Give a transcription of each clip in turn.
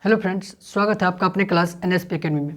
Hello friends, स्वागत है आपका अपने क्लास एनएसपी अकेडमी में।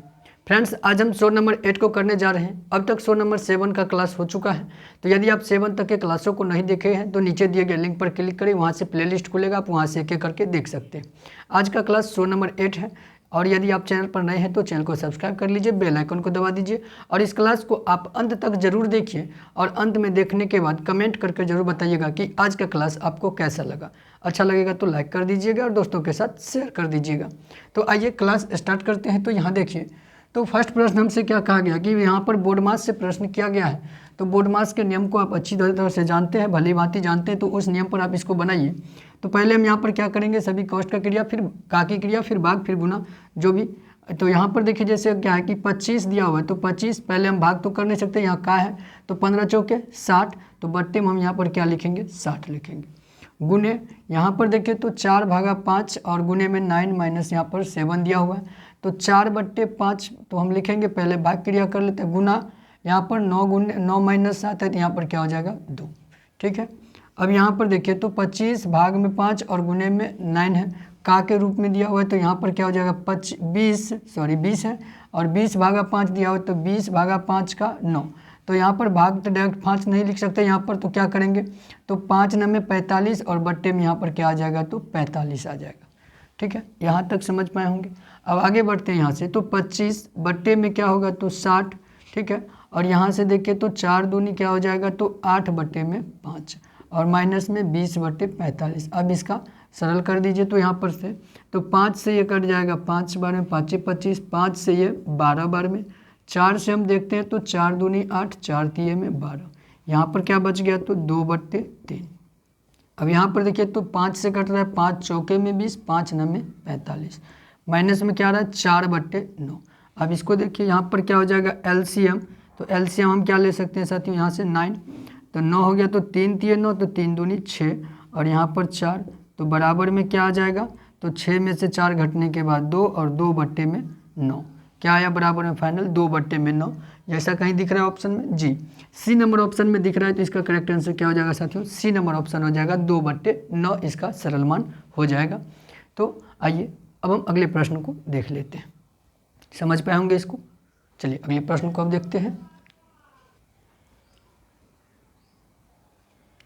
फ्रेंड्स, आज हम शो नंबर 8 को करने जा रहे हैं। अब तक शो नंबर 7 का क्लास हो चुका है, तो यदि आप 7 तक के क्लासों को नहीं देखे हैं तो नीचे दिए गए लिंक पर क्लिक करें, वहां से प्लेलिस्ट खुलेगा, आप वहां से एक एक करके देख सकते हैं। आज का क्लास शो नंबर 8 है और यदि आप चैनल पर नए हैं तो चैनल को सब्सक्राइब कर लीजिए, बेल आइकन को दबा दीजिए और इस क्लास को आप अंत तक जरूर देखिए और अंत में देखने के बाद कमेंट करके जरूर बताइएगा कि आज का क्लास आपको कैसा लगा। अच्छा लगेगा तो लाइक कर दीजिएगा और दोस्तों के साथ शेयर कर दीजिएगा। तो आइए क्लास स्टार्ट करते हैं। तो यहाँ देखिए, तो फर्स्ट प्रश्न हमसे क्या कहा गया कि यहाँ पर बोर्ड मास से प्रश्न किया गया है। तो बोर्ड मास के नियम को आप अच्छी तरह से जानते हैं, भली भांति जानते हैं, तो उस नियम पर आप इसको बनाइए। तो पहले हम यहाँ पर क्या करेंगे, सभी कॉस्ट का क्रिया, फिर का की क्रिया, फिर भाग, फिर गुना, जो भी। तो यहाँ पर देखिए जैसे क्या है कि 25 दिया हुआ है, तो 25 पहले हम भाग तो कर नहीं सकते, यहाँ का है तो 15 चौके 60, तो बट्टे में हम यहाँ पर क्या लिखेंगे, 60 लिखेंगे। गुने यहाँ पर देखिए तो 4/5 और गुने में 9 माइनस यहाँ पर 7 दिया हुआ है, तो 4/5 तो हम लिखेंगे, पहले भाग क्रिया कर लेते हैं। गुना यहाँ पर 9 माइनस 7 है, तो यहाँ पर क्या हो जाएगा 2। ठीक है, अब यहाँ पर देखिए तो 25 भाग में 5 और गुने में 9 है, का के रूप में दिया हुआ है, तो यहाँ पर क्या हो जाएगा 20 है और 20/5 दिया हुआ है, तो 20/5 का 9। तो यहाँ पर भाग तो डायरेक्ट 5 नहीं लिख सकते यहाँ पर, तो क्या करेंगे, तो 5 9 में 45 और बट्टे में यहाँ पर क्या आ जाएगा, तो 45 आ जाएगा। ठीक है, यहाँ तक समझ पाए होंगे। अब आगे बढ़ते हैं यहाँ से, तो 25 बट्टे में क्या होगा, तो 60। ठीक है, और यहाँ से देखिए तो 4 दूनी क्या हो जाएगा, तो 8 बट्टे में 5 और माइनस में 20/45। अब इसका सरल कर दीजिए, तो यहाँ पर से तो 5 से ये कट जाएगा, 5 बार में 5 25, 5 से ये 12 बार में, 4 से हम देखते हैं तो 4 दूनी 8, 4 तिये में 12, यहाँ पर क्या बच गया, तो 2/3। अब यहाँ पर देखिए तो 5 से कट रहा है, 5 चौके में 20, 5 9 में 45, माइनस में क्या आ रहा है 4/9। अब इसको देखिए यहाँ पर क्या हो जाएगा एलसीएम, तो एलसीएम हम क्या ले सकते हैं साथियों, यहाँ से 9, तो 9 हो गया, तो 3 तिये 9, तो 3 दूनी 6 और यहाँ पर 4, तो बराबर में क्या आ जाएगा, तो 6 में से 4 घटने के बाद 2 और 2/9 क्या आया बराबर में फाइनल 2/9। जैसा कहीं दिख रहा है ऑप्शन में, जी सी नंबर ऑप्शन में दिख रहा है, तो इसका करेक्ट आंसर क्या हो जाएगा साथियों, सी नंबर ऑप्शन हो जाएगा, 2/9 इसका सरल मान हो जाएगा। तो आइए अब हम अगले प्रश्न को देख लेते हैं, समझ पाए होंगे इसको। चलिए अगले प्रश्न को अब देखते हैं।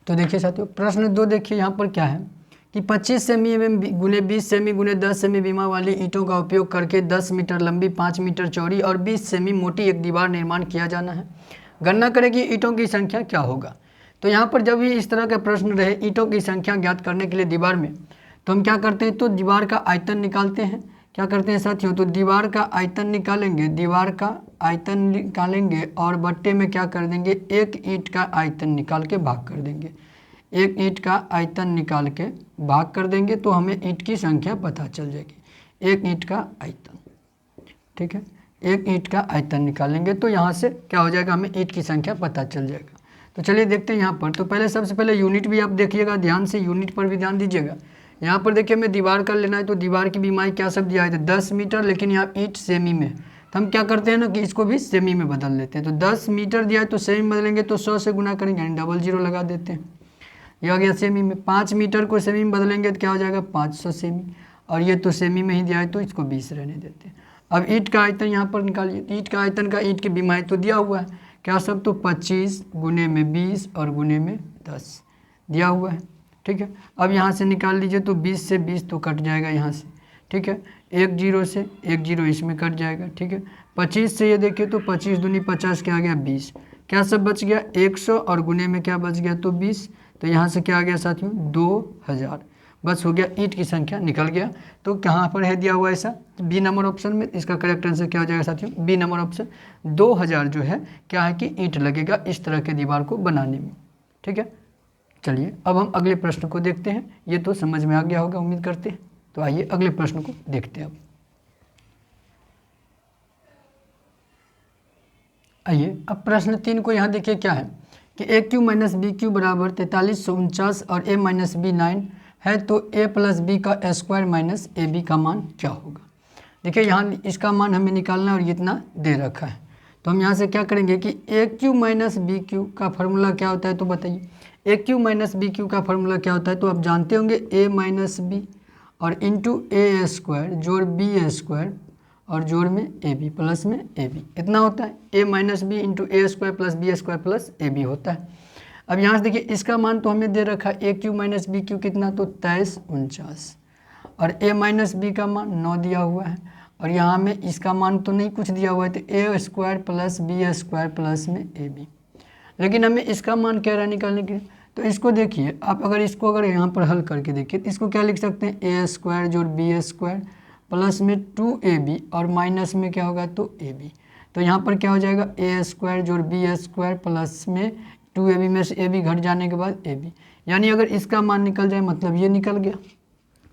तो देखिए साथियों, प्रश्न 2 देखिए यहाँ पर क्या है कि 25 सेमी गुने 20 सेमी गुने 10 सेमी बीमा वाली ईंटों का उपयोग करके 10 मीटर लंबी, 5 मीटर चौड़ी और 20 सेमी मोटी एक दीवार निर्माण किया जाना है। गणना करें कि ईंटों की संख्या क्या होगा। तो यहाँ पर जब भी इस तरह का प्रश्न रहे ईंटों की संख्या ज्ञात करने के लिए दीवार में, तो हम क्या करते हैं, तो दीवार का आयतन निकालते हैं। क्या करते हैं साथियों, तो दीवार का आयतन निकालेंगे, दीवार का आयतन निकालेंगे और बट्टे में क्या कर देंगे, एक ईंट का आयतन निकाल के भाग कर देंगे। एक ईंट का आयतन निकाल के भाग कर देंगे तो हमें ईंट की संख्या पता चल जाएगी। एक ईंट का आयतन, ठीक है, एक ईंट का आयतन निकालेंगे तो यहाँ से क्या हो जाएगा, हमें ईंट की संख्या पता चल जाएगा। तो चलिए देखते हैं यहाँ पर। तो पहले सबसे पहले यूनिट भी आप देखिएगा ध्यान से, यूनिट पर भी ध्यान दीजिएगा। यहाँ पर देखिए हमें दीवार कर लेना है, तो दीवार की बीमाई क्या सब दिया है, तो 10 मीटर, लेकिन यहाँ ईंट सेमी में, तो हम क्या करते हैं ना कि इसको भी सेमी में बदल लेते हैं। तो 10 मीटर दिया है तो सेमी में बदलेंगे, तो 100 से गुना करेंगे यानी 00 लगा देते हैं, ये आ गया सेमी में। 5 मीटर को सेमी में बदलेंगे तो क्या हो जाएगा 500 सेमी, और ये तो सेमी में ही दिया है तो इसको 20 रहने देते हैं। अब ईंट का आयतन यहाँ पर निकालिए, ईंट का आयतन का ईंट की बीमाई तो दिया हुआ है क्या सब, तो 25 गुने में 20 और गुने में 10 दिया हुआ है। ठीक है, अब यहाँ से निकाल लीजिए, तो 20 से 20 तो कट जाएगा यहाँ से। ठीक है, 1 0 से 1 0 इसमें कट जाएगा। ठीक है, 25 से ये देखिए तो 25 दूनी 50 क्या आ गया 20, क्या सब बच गया 100 और गुने में क्या बच गया, तो 20, तो यहाँ से क्या आ गया साथियों 2000, बस हो गया, ईंट की संख्या निकल गया। तो कहाँ पर है दिया हुआ ऐसा, बी नंबर ऑप्शन में। इसका करेक्ट आंसर क्या हो जाएगा साथियों, बी नंबर ऑप्शन, 2000 जो है क्या है कि ईंट लगेगा इस तरह के दीवार को बनाने में। ठीक है, चलिए अब हम अगले प्रश्न को देखते हैं। ये तो समझ में आ गया होगा उम्मीद करते हैं। तो आइए अगले प्रश्न को देखते हैं। अब आइए अब प्रश्न 3 को यहाँ देखिए क्या है कि ए क्यू माइनस बी क्यू बराबर 4349 और ए माइनस बी 9 है, तो ए प्लस बी का स्क्वायर माइनस ए बी का मान क्या होगा। देखिए यहाँ इसका मान हमें निकालना है और इतना दे रखा है, तो हम यहाँ से क्या करेंगे कि ए क्यू माइनस बी क्यू का फॉर्मूला क्या होता है, तो बताइए ए क्यू माइनस बी क्यू का फॉर्मूला क्या होता है। तो आप जानते होंगे ए माइनस बी और इंटू ए स्क्वायर जोड़ बी स्क्वायर और जोड़ में ए बी प्लस में ए बी, इतना होता है A minus B into A square plus B square plus A B होता है। अब यहाँ से देखिए इसका मान तो हमें दे रखा है ए क्यू माइनस बी क्यू कितना, तो 2349 और ए माइनस बी का मान 9 दिया हुआ है और यहाँ में इसका मान तो नहीं कुछ दिया हुआ है, तो A square plus B square plus में ए बी, लेकिन हमें इसका मान क्या रहा निकालने के लिए। तो इसको देखिए आप अगर यहाँ पर हल करके देखिए तो इसको क्या लिख सकते हैं, ए स्क्वायर जोड़ बी स्क्वायर प्लस में 2ab और माइनस में क्या होगा तो ab। तो यहाँ पर क्या हो जाएगा ए स्क्वायर जोड़ बी स्क्वायर प्लस में 2ab में से ab घट जाने के बाद ab, यानी अगर इसका मान निकल जाए मतलब ये निकल गया,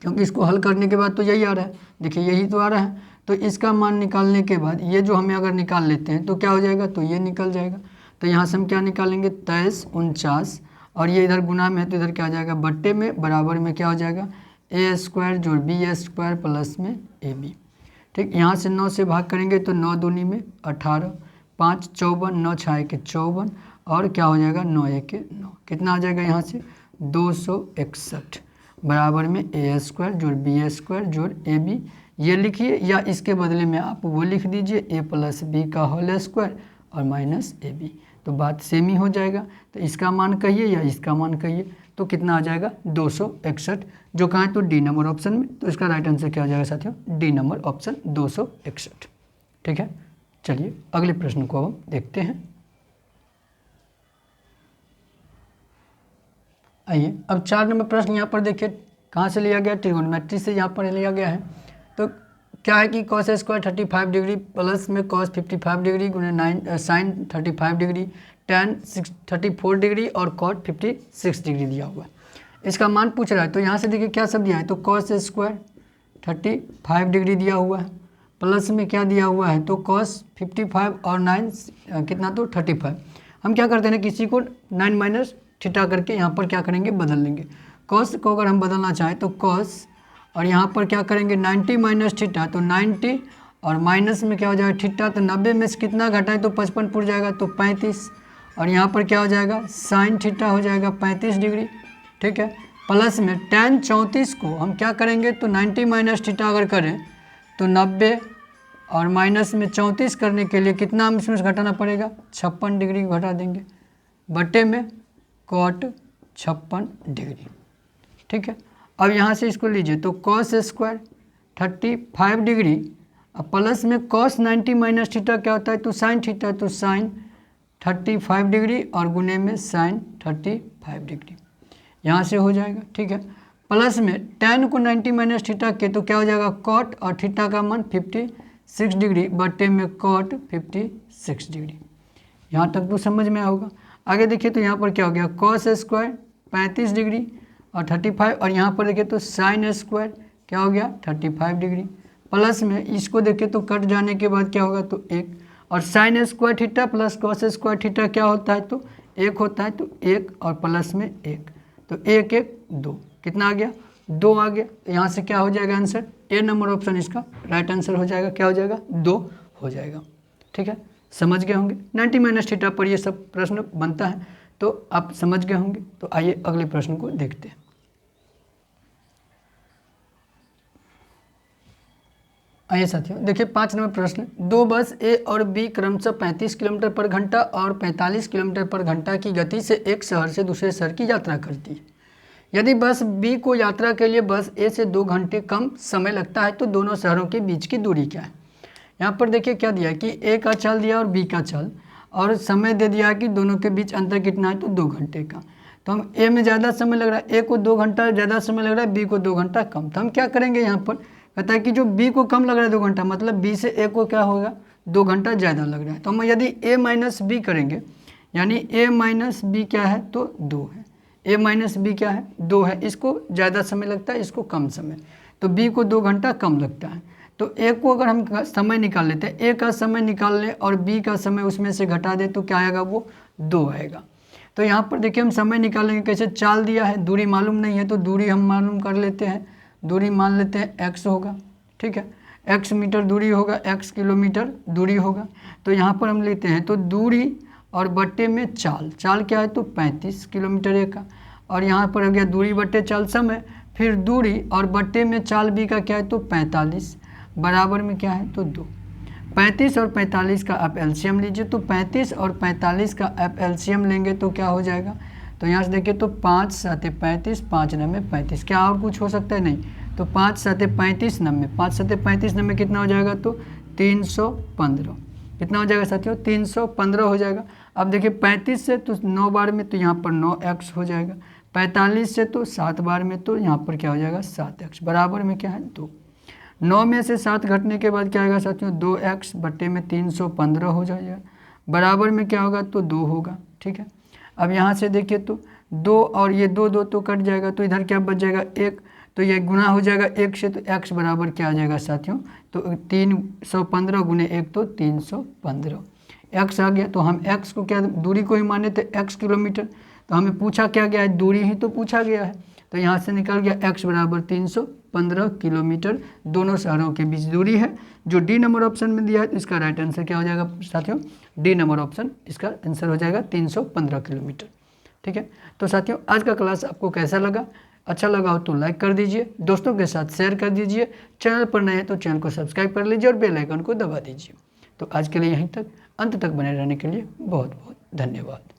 क्योंकि इसको हल करने के बाद तो यही आ रहा है, देखिए यही तो आ रहा है। तो इसका मान निकालने के बाद ये जो हमें अगर निकाल लेते हैं तो क्या हो जाएगा, तो ये निकल जाएगा। तो यहाँ से हम क्या निकालेंगे 2349 और ये इधर गुना में है तो इधर क्या आ जाएगा बट्टे में, बराबर में क्या हो जाएगा ए स्क्वायर जोड़ बी स्क्वायर प्लस में ए बी। ठीक, यहाँ से 9 से भाग करेंगे तो 9 दूनी में 18, 5 54, 9 6 के 54 और क्या हो जाएगा 9 1 के 9, कितना आ जाएगा यहाँ से 261 बराबर में ए स्क्वायर जोड़ बी स्क्वायर जोड़ ए बी। ये लिखिए या इसके बदले में आप वो लिख दीजिए ए प्लस बी का होल स्क्वायर और माइनस ए बी, तो बात सेम ही हो जाएगा। तो इसका मान कहिए या इसका मान कहिए, तो कितना आ जाएगा 261, जो कहाँ है तो डी नंबर ऑप्शन में। तो इसका राइट आंसर क्या हो जाएगा साथियों, डी नंबर ऑप्शन 261। ठीक है, चलिए अगले प्रश्न को हम देखते हैं। आइए अब 4 नंबर प्रश्न यहाँ पर देखिए कहाँ से लिया गया, ट्रिगोनोमेट्री से यहाँ पर लिया गया है। तो क्या है कि कॉस स्क्वायर 35 डिग्री प्लस में कॉस 55 डिग्री गुने 9 साइन 35 डिग्री tan 34 डिग्री और कॉट 56 डिग्री दिया हुआ है। इसका मान पूछ रहा है, तो यहाँ से देखिए क्या सब दिया है, तो कॉस स्क्वायर 35 डिग्री दिया हुआ है प्लस में क्या दिया हुआ है तो कॉस 55 और 9 कितना तो 35। हम क्या करते हैं किसी को 9 माइनस थीटा करके यहाँ पर क्या करेंगे बदल लेंगे। कॉस को अगर हम बदलना चाहें तो कॉस और यहाँ पर क्या करेंगे 90 माइनस थीटा, तो 90 और माइनस में क्या हो जाएगा थीटा, तो 90 में से कितना घटाएं तो 55 पुर जाएगा तो 35 और यहाँ पर क्या हो जाएगा साइन थीटा हो जाएगा 35 डिग्री। ठीक है, प्लस में tan 34 को हम क्या करेंगे तो 90 माइनस थीटा अगर करें तो 90 और माइनस में 34 करने के लिए कितना हम इसमें से घटाना पड़ेगा 56 डिग्री घटा देंगे बटे में कॉट 56 डिग्री। ठीक है, अब यहाँ से इसको लीजिए तो कॉस स्क्वायर 35 डिग्री और प्लस में कॉस 90 माइनस थीटा क्या होता है तो साइन थीटा, तो साइन 35 डिग्री और गुने में साइन 35 डिग्री यहाँ से हो जाएगा। ठीक है, प्लस में tan को 90 माइनस थीटा के तो क्या हो जाएगा कॉट और थीटा का मान 56 डिग्री बटे में कॉट 56 डिग्री। यहाँ तक तो समझ में होगा। आगे देखिए तो यहाँ पर क्या हो गया कॉस स्क्वायर 35 डिग्री और 35 और यहाँ पर देखिए तो साइन स्क्वायर क्या हो गया 35 डिग्री प्लस में इसको देखिए तो कट जाने के बाद क्या होगा तो 1 और sine square theta plus cos square theta क्या होता है तो 1 होता है, तो 1 और प्लस में 1 तो 1 1 2 कितना आ गया 2 आ गया। तो यहाँ से क्या हो जाएगा आंसर, ए नंबर ऑप्शन इसका राइट आंसर हो जाएगा, क्या हो जाएगा 2 हो जाएगा। ठीक है, समझ गए होंगे 90 माइनस थीटा पर ये सब प्रश्न बनता है, तो आप समझ गए होंगे। तो आइए अगले प्रश्न को देखते हैं। आइए साथियों देखिए 5 नंबर प्रश्न, 2 बस ए और बी क्रमशः 35 किलोमीटर पर घंटा और 45 किलोमीटर पर घंटा की गति से एक शहर से दूसरे शहर की यात्रा करती है। यदि बस बी को यात्रा के लिए बस ए से 2 घंटे कम समय लगता है तो दोनों शहरों के बीच की दूरी क्या है। यहाँ पर देखिए क्या दिया है कि ए का चल दिया और बी का चल और समय दे दिया कि दोनों के बीच अंतर कितना है तो 2 घंटे का। तो हम ए में ज़्यादा समय लग रहा है, ए को 2 घंटा ज़्यादा समय लग रहा है, बी को 2 घंटा कम। तो हम क्या करेंगे यहाँ पर कहता है कि जो बी को कम लग रहा है 2 घंटा मतलब बी से ए को क्या होगा 2 घंटा ज़्यादा लग रहा है। तो हम यदि ए माइनस बी करेंगे यानी ए माइनस बी क्या है तो 2 है, ए माइनस बी क्या है 2 है, इसको ज़्यादा समय लगता है इसको कम समय, तो बी को 2 घंटा कम लगता है। तो ए को अगर हम समय निकाल लेते हैं, ए का समय निकाल लें और बी का समय उसमें से घटा दें तो क्या आएगा वो 2 आएगा। तो यहाँ पर देखिए हम समय निकालेंगे कैसे, चाल दिया है दूरी मालूम नहीं है तो दूरी हम मालूम कर लेते हैं, दूरी मान लेते हैं x होगा। ठीक है, x मीटर दूरी होगा, x किलोमीटर दूरी होगा। तो यहाँ पर हम लेते हैं तो दूरी और बट्टे में चाल, चाल क्या है तो 35 किलोमीटर ए का और यहाँ पर हो गया दूरी बट्टे चाल समय, फिर दूरी और बट्टे में चाल बी का क्या है तो 45 बराबर में क्या है तो 2। 35 और 45 का आप एलसीएम लीजिए, तो 35 और 45 का आप एलसीएम लेंगे तो क्या हो जाएगा, तो यहाँ से देखिए तो 5 7 35, 5 9 35, क्या और कुछ हो सकता है नहीं, तो 5 7 35 90, 5 7 35 90 कितना हो जाएगा तो 315, कितना हो जाएगा साथियों 315 हो जाएगा। अब देखिए 35 से तो 9 बार में तो यहाँ पर 9x हो जाएगा, 45 से तो 7 बार में तो यहाँ पर क्या हो जाएगा 7x बराबर में क्या है 2। 9 में से 7 घटने के बाद क्या आएगा साथियों 2x बट्टे में 315 हो जाएगा बराबर में क्या होगा तो 2 होगा। ठीक है, अब यहाँ से देखिए तो 2 और ये 2 2 तो कट जाएगा, तो इधर क्या बच जाएगा 1, तो ये गुना हो जाएगा 1 से, तो x बराबर क्या आ जाएगा साथियों तो 315 गुने 1 तो 315 x आ गया। तो हम x को क्या दूरी को ही माने थे x किलोमीटर, तो हमें पूछा क्या गया है दूरी ही तो पूछा गया है, तो यहाँ से निकल गया x बराबर 315 किलोमीटर दोनों शहरों के बीच दूरी है, जो डी नंबर ऑप्शन में दिया है। तो इसका राइट आंसर क्या हो जाएगा साथियों डी नंबर ऑप्शन, इसका आंसर हो जाएगा 315 किलोमीटर। ठीक है, तो साथियों आज का क्लास आपको कैसा लगा, अच्छा लगा हो तो लाइक कर दीजिए, दोस्तों के साथ शेयर कर दीजिए, चैनल पर नए हैं तो चैनल को सब्सक्राइब कर लीजिए और बेल आइकन को दबा दीजिए। तो आज के लिए यहीं तक, अंत तक बने रहने के लिए बहुत बहुत धन्यवाद।